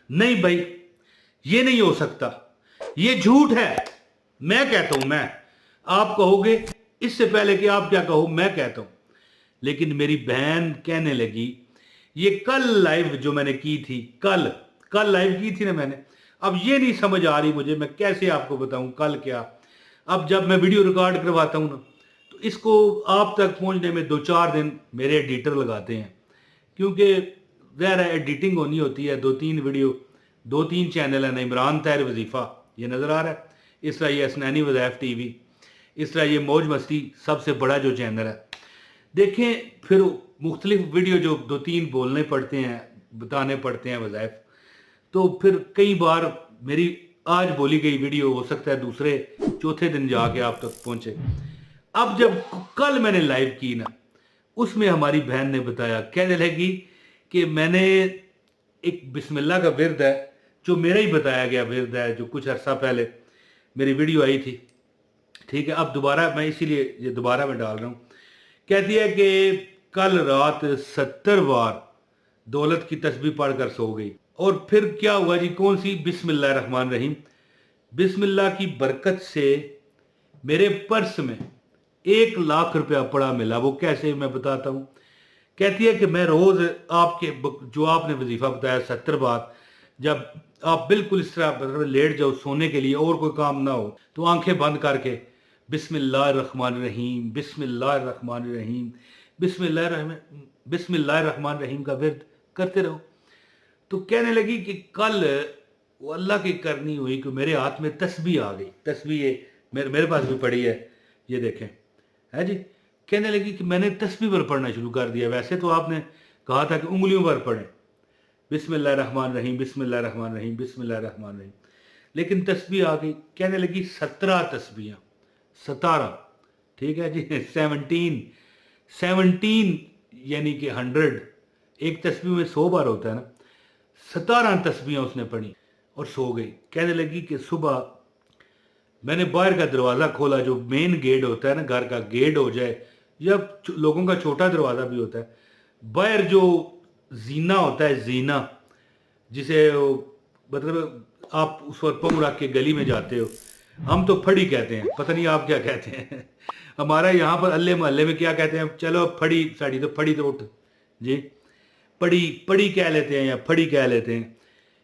नहीं भाई, ये नहीं हो सकता, ये झूठ है। मैं कहता हूं, मैं, आप कहोगे इससे पहले कि आप क्या कहो, मैं कहता हूं। लेकिन मेरी बहन कहने लगी, ये कल लाइव जो मैंने की थी, कल कल लाइव की थी ना मैंने, अब ये नहीं समझ आ रही मुझे, मैं कैसे आपको बताऊं कल क्या। अब जब मैं वीडियो रिकॉर्ड करवाता हूं ना, तो इसको आप तक पहुंचने में 2-4 दिन मेरे एडिटर लगाते हैं, क्योंकि ज़ाहिर है एडिटिंग होनी होती है। 2-3 वीडियो, 2-3 चैनल है ना, इमरान ताहिर वजीफ़ा ये नज़र आ रहा है, इस तरह ये असनैनी वज़ाइफ टीवी, इस तरह ये मौज मस्ती सबसे बड़ा जो चैनल है। देखें फिर मुख्तलिफ वीडियो जो 2-3 बोलने पड़ते हैं, बताने पड़ते हैं वज़ाइफ, तो फिर कई बार मेरी आज बोली गई वीडियो हो सकता है दूसरे चौथे दिन जाके आप तक पहुंचे। अब जब कल मैंने लाइव की ना, उसमें हमारी बहन ने बताया, कहने लगी कि मैंने एक बिस्मिल्लाह का विर्द है, जो मेरा ही बताया गया विर्द है, जो कुछ अरसा पहले मेरी वीडियो आई थी, ठीक है। अब दोबारा मैं इसीलिए ये दोबारा मैं डाल रहा हूँ। कहती है कि कल रात 70 बार दौलत की तस्बीह पढ़कर सो गई। और फिर क्या हुआ जी, कौन सी? बिस्मिल्लाह रहमान रहीम। बिस्मिल्लाह की बरकत से मेरे पर्स में 1 लाख रुपया पड़ा मिला। वो कैसे, मैं बताता हूँ। कहती है कि मैं रोज आपके जो आपने वजीफा बताया 70 बार, जब आप बिल्कुल इस तरह मतलब लेट जाओ सोने के लिए और कोई काम ना हो, तो आंखें बंद करके बिस्मिल्लाह रहमान रहीम, बिस्मिल्लाह रहमान रहीम, बिस्मिल्लाह रहमान रहीम का विर्द करते रहो। तो कहने लगी कि कल वो अल्लाह की करनी हुई कि मेरे हाथ में तस्बीह आ गई। तस्बीह ये मेरे पास भी पड़ी है, ये देखें, है जी। कहने लगी कि मैंने तस्बीह पर पढ़ना शुरू कर दिया। वैसे तो आपने कहा था कि उंगलियों पर पढ़ें, बिस्मिल्लाह रहमान रहीम, बिस्मिल्लाह रहमान रहीम, बिस्मिल्लाह रहमान रहीम, लेकिन तस्बीह आ गई। कहने लगी 17 तस्बीह, 17, ठीक है जी। 17 यानी कि 100, एक तस्बीह में 100 बार होता है ना। 17 तस्बीहें उसने पढ़ी और सो गई। कहने लगी कि सुबह मैंने बाहर का दरवाज़ा खोला, जो मेन गेट होता है ना, घर का गेट हो जाए या लोगों का छोटा दरवाज़ा भी होता है, बाहर जो जीना होता है, जीना जिसे मतलब आप उस पर पाँव रख के गली में जाते हो, हम तो फड़ी कहते हैं, पता नहीं आप क्या कहते हैं। हमारा यहाँ पर अल्ले मोहल्ले में क्या कहते हैं, चलो फड़ी साड़ी, तो फड़ी तो उठ जी, पड़ी पड़ी कह लेते हैं या फड़ी कह लेते हैं।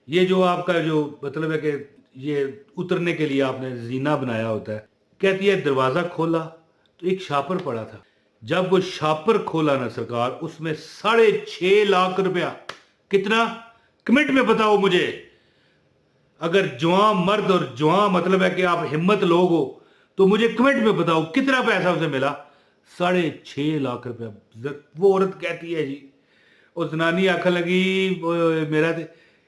ये जो आपका जो मतलब है कि ये उतरने के लिए आपने जीना बनाया होता है। कहती है दरवाज़ा खोला तो एक शापर पड़ा था। जब वो शापर खोला ना सरकार, उसमें 6.5 लाख रुपया। कितना? कमेंट में बताओ मुझे, अगर जवां मर्द और जवां मतलब है कि आप हिम्मत लोग हो, तो मुझे कमेंट में बताओ कितना पैसा उसे मिला। 6.5 लाख रुपया। वो औरत कहती है जी, और जनानी आखा लगी मेरा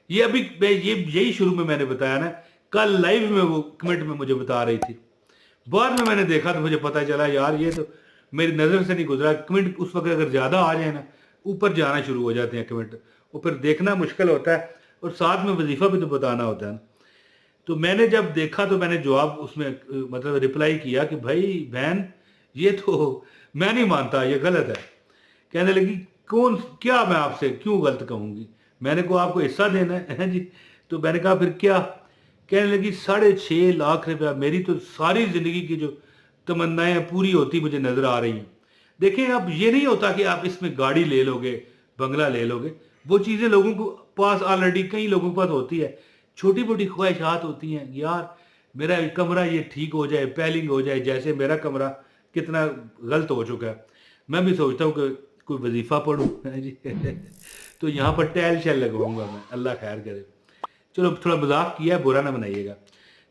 ये अभी ये यही शुरू में मैंने बताया ना, कल लाइव में वो कमेंट में मुझे बता रही थी। बाद में मैंने देखा तो मुझे पता चला यार ये तो मेरी नज़र से नहीं गुजरा। कमेंट उस वक्त अगर ज़्यादा आ जाए ना, ऊपर जाना शुरू हो जाते हैं कमेंट, और फिर देखना मुश्किल होता है, और साथ में वजीफ़ा भी तो बताना होता है। तो मैंने जब देखा तो मैंने जवाब उसमें मतलब रिप्लाई किया कि भाई बहन, ये तो मैं नहीं मानता, ये गलत है। कहने लगी कौन, क्या मैं आपसे क्यों गलत कहूँगी, मैंने को आपको हिस्सा देना है जी। तो मैंने कहा फिर क्या? कहने लगी 6.5 लाख रुपया, मेरी तो सारी ज़िंदगी की जो तमन्नाएं पूरी होती मुझे नज़र आ रही हैं। देखें, अब ये नहीं होता कि आप इसमें गाड़ी ले लोगे, बंगला ले लोगे, वो चीज़ें लोगों को पास ऑलरेडी कई लोगों के पास होती है। छोटी मोटी ख्वाहिशात होती हैं, यार मेरा कमरा ये ठीक हो जाए, पैलिंग हो जाए, जैसे मेरा कमरा कितना गलत हो चुका है। मैं भी सोचता हूँ कि कोई वजीफ़ा पढ़ूँ जी। तो यहाँ पर टैल शैल लगवाऊंगा मैं, अल्लाह खैर करे। चलो थोड़ा मजाक किया, बुरा ना बनाइएगा।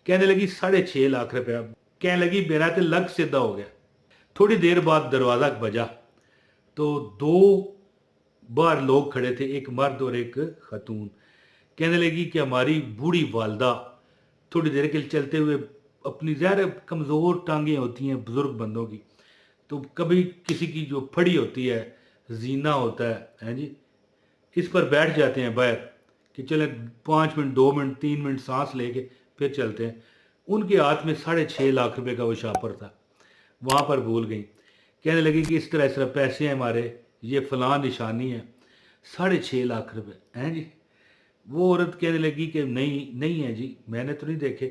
कहने लगी 6.5 लाख रुपया। कहने लगी मेरा तो लग सीधा हो गया। थोड़ी देर बाद दरवाज़ा बजा तो 2 बार लोग खड़े थे, एक मर्द और एक खतून। कहने लगी कि हमारी बूढ़ी वालदा थोड़ी देर के लिए चलते हुए, अपनी ज़्यादा कमज़ोर टांगें होती हैं बुज़ुर्ग बंदों की, तो कभी किसी की जो फड़ी होती है, जीना होता है जी, इस पर बैठ जाते हैं बाहर कि चलें 5 मिनट, 2 मिनट, 3 मिनट सांस लेके फिर चलते हैं। उनके हाथ में 6.5 लाख रुपए का वो शापर था, वहाँ पर भूल गई। कहने लगी कि इस तरह पैसे हैं हमारे, ये फ़लाँ निशानी है। 6.5 लाख रुपए हैं जी। वो औरत कहने लगी कि नहीं नहीं है जी, मैंने तो नहीं देखे।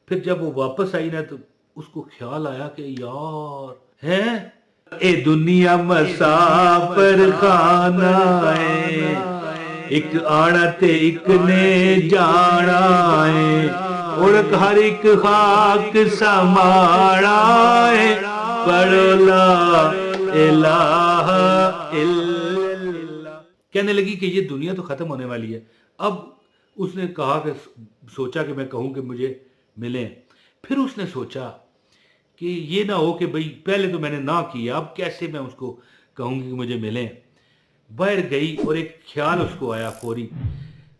फिर जब वो वापस आई ना तो उसको ख्याल आया कि यार है ए दुनिया मसाफर खाना है, एक आना ते एक ने जाना है, औरत हर एक खाक समाना है, पढ़ो ला इलाहा इल्लल्लाह। कहने लगी कि ये दुनिया तो खत्म होने वाली है। अब उसने कहा कि सोचा कि मैं कहूं कि मुझे मिलें। फिर उसने सोचा कि ये ना हो कि भाई पहले तो मैंने ना किया, अब कैसे मैं उसको कहूंगी कि मुझे मिलें। बाहर गई और एक ख्याल उसको आया फौरी।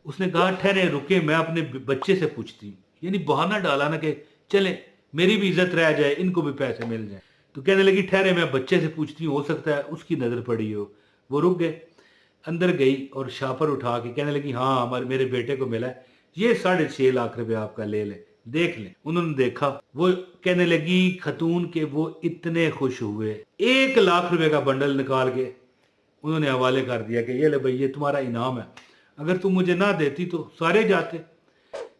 उसने कहा ठहरे रुके, मैं अपने बच्चे से पूछती हूँ। यानी बहाना डाला ना कि चले मेरी भी इज्जत रह जाए, इनको भी पैसे मिल जाए। तो कहने लगी ठहरे मैं बच्चे से पूछती हूँ, हो सकता है उसकी नज़र पड़ी हो। वो रुक गए। अंदर गई और शापर उठा के कहने लगी हाँ हमारे मेरे बेटे को मिला है, ये 6.5 लाख रुपए आपका ले ले, देख ले। उन्होंने देखा। वो कहने लगी खतून के वो इतने खुश हुए, 1 लाख रुपए का बंडल निकाल के उन्होंने हवाले कर दिया कि ये ले भाई, ये तुम्हारा इनाम है, अगर तुम मुझे ना देती तो सारे जाते।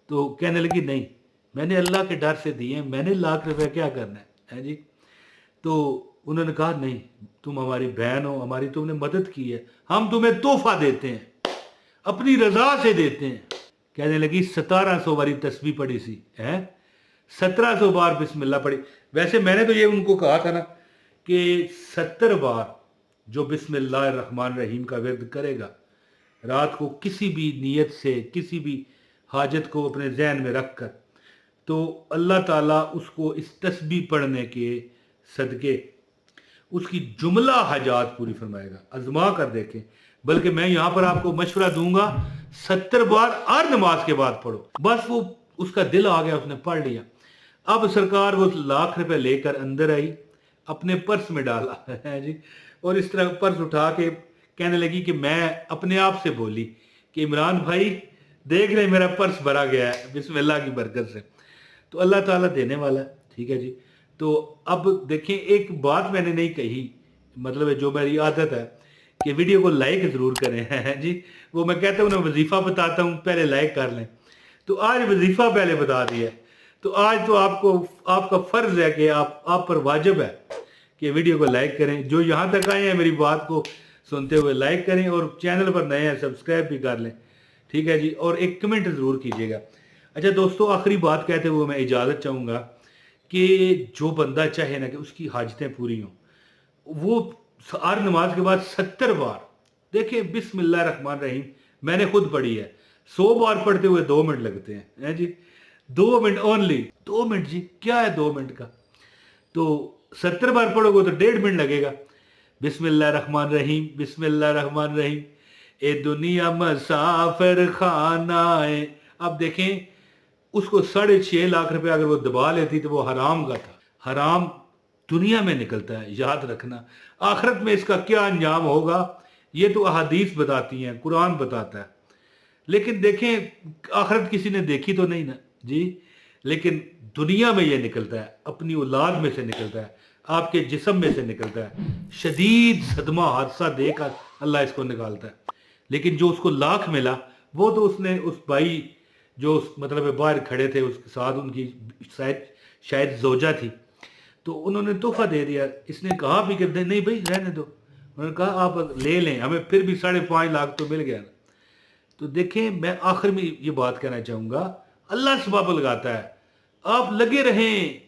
तो कहने लगी नहीं, मैंने अल्लाह के डर से दिए, मैंने लाख रुपए क्या करना है जी। तो उन्होंने कहा नहीं, तुम हमारी बहन हो, हमारी तुमने मदद की है, हम तुम्हें तोहफा देते हैं, अपनी रजा से देते हैं। कहने लगी 1700 वाली तस्बीह पढ़ी सी है, 1700 बार बिस्मिल्लाह पढ़ी। वैसे मैंने तो ये उनको कहा था ना कि 70 बार जो बिस्मिल्लाह रहमान रहीम का विर्द करेगा रात को किसी भी नीयत से, किसी भी हाजत को अपने जहन में रख कर, तो अल्लाह ताला उसको इस तस्बीह पढ़ने के सदके उसकी जुमला हाजात पूरी फरमाएगा। आजमा कर देखें। बल्कि मैं यहां पर आपको मशवरा दूंगा 70 बार हर नमाज के बाद पढ़ो। बस वो उसका दिल आ गया, उसने पढ़ लिया। अब सरकार वो लाख रुपए लेकर अंदर आई, अपने पर्स में डाला है जी, और इस तरह पर्स उठा के कहने लगी कि मैं अपने आप से बोली कि इमरान भाई देख ले मेरा पर्स भरा गया है बिस्मिल्लाह की बरकत से। तो अल्लाह ताला देने वाला है, ठीक है जी। तो अब देखें, एक बात मैंने नहीं कही, मतलब है जो मेरी आदत है कि वीडियो को लाइक ज़रूर करें है जी। वो मैं कहता हूँ ना वजीफ़ा बताता हूँ, पहले लाइक कर लें। तो आज वजीफ़ा पहले बता दिया। तो आज तो आपको आपका फ़र्ज़ है कि आप पर वाजिब है कि वीडियो को लाइक करें। जो यहाँ तक आए हैं मेरी बात को सुनते हुए लाइक करें, और चैनल पर नए हैं सब्सक्राइब भी कर लें, ठीक है जी। और एक कमेंट ज़रूर कीजिएगा। अच्छा दोस्तों, आखिरी बात कहते हुए मैं इजाज़त चाहूँगा कि जो बंदा चाहे ना कि उसकी हाजतें पूरी हों, वो हर नमाज के बाद 70 बार देखिए बिस्मिल्लाह रहमान रहीम। मैंने खुद पढ़ी है, 100 बार पढ़ते हुए 2 मिनट लगते हैं जी। 2 मिनट ओनली, 2 मिनट जी, क्या है 2 मिनट का। तो 70 बार पढ़ोगे तो 1.5 मिनट लगेगा। बिस्मिल्लाह रहमान रहीम, बिस्मिल्लाह रहमान रहीम, ए दुनिया मसाफिर खाना है। अब देखें, उसको 6.5 लाख रुपए अगर वो दबा लेती तो वो हराम का था। हराम दुनिया में निकलता है, याद रखना। आखिरत में इसका क्या अंजाम होगा ये तो अहादीस बताती हैं, कुरान बताता है। लेकिन देखें, आखिरत किसी ने देखी तो नहीं ना जी, लेकिन दुनिया में ये निकलता है, अपनी औलाद में से निकलता है, आपके जिस्म में से निकलता है। शदीद सदमा हादसा देकर अल्लाह इसको निकालता है। लेकिन जो उसको लाख मिला वो तो उसने उस भाई जो मतलब बाहर खड़े थे उसके साथ, उनकी शायद जोजा थी, तो उन्होंने तोहफा दे दिया। इसने कहा भी कि नहीं भाई रहने दो, उन्होंने कहा आप ले लें, हमें फिर भी 5.5 लाख तो मिल गया ना। तो देखें, मैं आखिर में ये बात कहना चाहूँगा, अल्लाह सबब लगाता है, आप लगे रहें,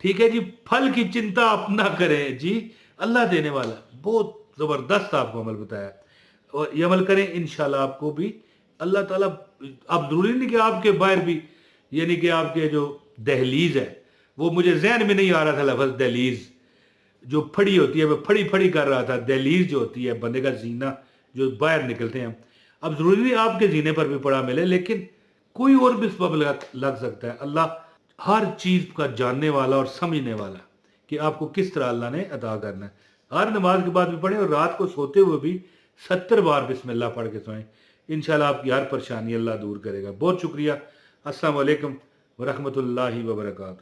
ठीक है जी। फल की चिंता आप ना करें जी, अल्लाह देने वाला। बहुत ज़बरदस्त आपको अमल बताया, और ये अमल करें, इंशाल्लाह आपको भी अल्लाह ताला। आप ज़रूरी नहीं कि आपके बाहर भी, यानी कि आपके जो दहलीज है, वो मुझे जहन में नहीं आ रहा था लफ्ज़ दहलीज, जो फड़ी होती है, वो फड़ी फड़ी कर रहा था। दहलीज जो होती है बंदे का जीना, जो बाहर निकलते हैं। अब ज़रूरी नहीं आपके जीने पर भी पड़ा मिले, लेकिन कोई और भी सबब लग सकता है। अल्लाह हर चीज़ का जानने वाला और समझने वाला, कि आपको किस तरह अल्लाह ने अदा करना है। हर नमाज के बाद भी पढ़ें, और रात को सोते हुए भी 70 बार बिस्मिल्लाह पढ़ के सोएं। इंशाल्लाह आपकी हर परेशानी अल्लाह दूर करेगा। बहुत शुक्रिया। अस्सलाम वालेकुम व रहमतुल्लाहि व बरकातहू।